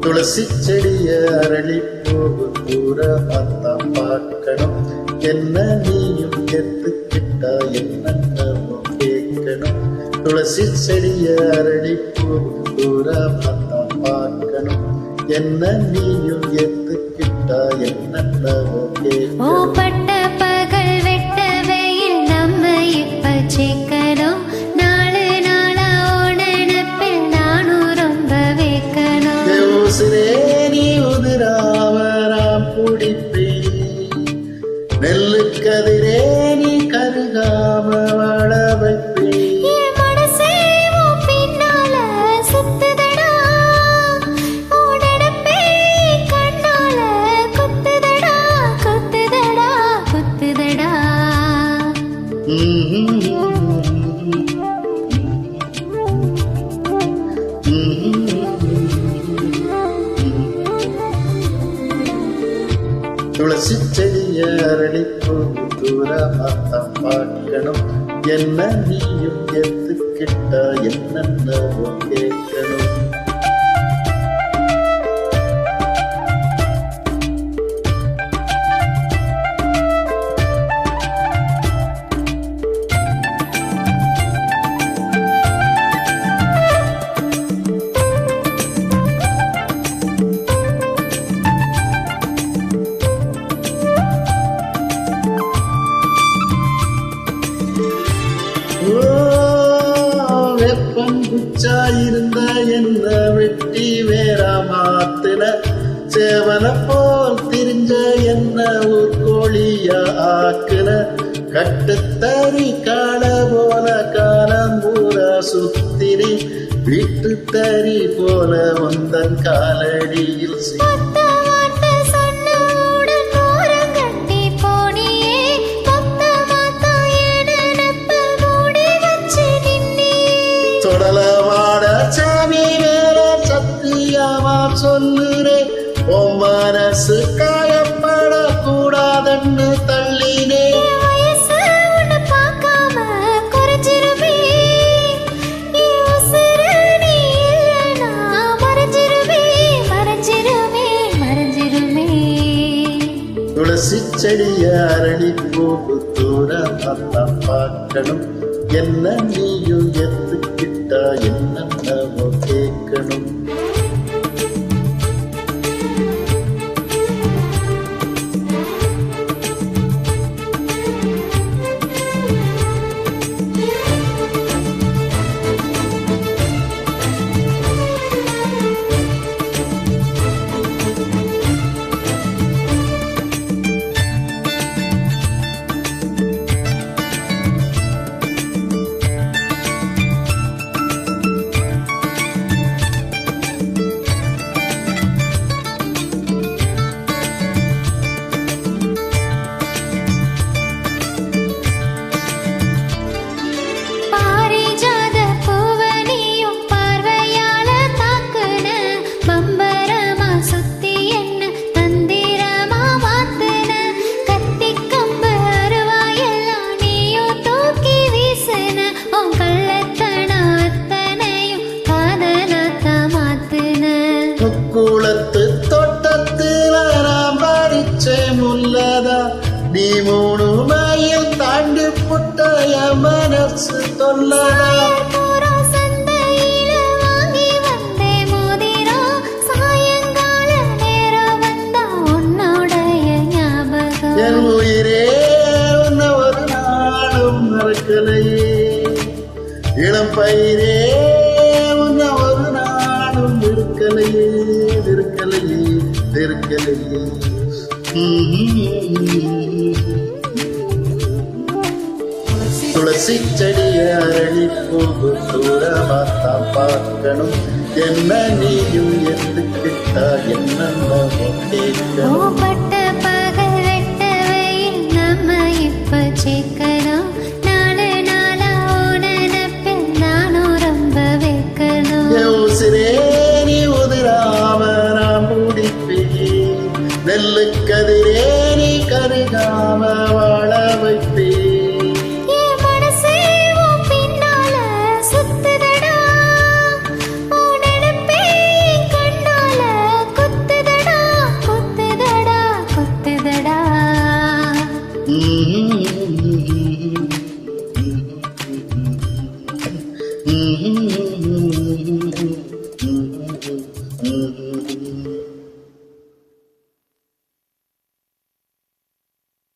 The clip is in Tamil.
துளசி செடிய அரளி போகு தூரமாத்தான் பார்க்கணும். என்ன நீயும் எத்துக்கிட்டா என்னென்னமோ கேட்கணும். துளசி செடிய அரளி போகு தூரமாத்தான் பார்க்கணும். என்ன நீயும் எத்துக்கிட்டா என்னென்னமோ கேட்கணும். நீ உதிராமராம் குடிப்பே நெல்லு கதிரே நீ கருகாம வாழ வைப்பே. துளசி செடிய அரளி போகு தூரமாத்தான் பார்க்கணும். என்ன நீயும் எத்துக்கிட்டா என்னென்னவோ கேட்கணும். வெப்பங்குச்சாயிருந்த என்ன வெட்டி வேறா மாத்துன. சேவன போல் திரிஞ்ச என்ன ஒரு கோழியா ஆக்குன. கட்டுத்தறி கால போல காலம் பூரா சுத்திரி. வீட்டு தறி போல வந்தன் காலடியில் தொடலவாட சாமி வேற சத்தியமா சொல்லுறே. உன் மனசு காயப்பட கூடாதுன்னு தள்ளினே. துளசி செடிய அரளி போகு தூரமாத்தான் பார்க்கணும். என்ன நீயும் எத்துக்கிட்டா என்னென்னவோ கேட்கணும். குளத்து தோட்டத்தில் நான் பறிச்சே முல்லதா. நீ 3 மைல் தாண்டி புட்டைய மனசு தொல்லதா. என் உயிரே உன்ன ஒரு நாளும் மறக்கலையே. இளம் பயிரே உன்ன ஒரு நாளும் இருக்கலையே இருக்கலையே இருக்கலையே. துளசி செடிய அரளி போகு தூரமாத்தான் பார்க்கணும். என்ன நீயும் எத்துக்கிட்டா என்னென்னவோ கேட்கணும்.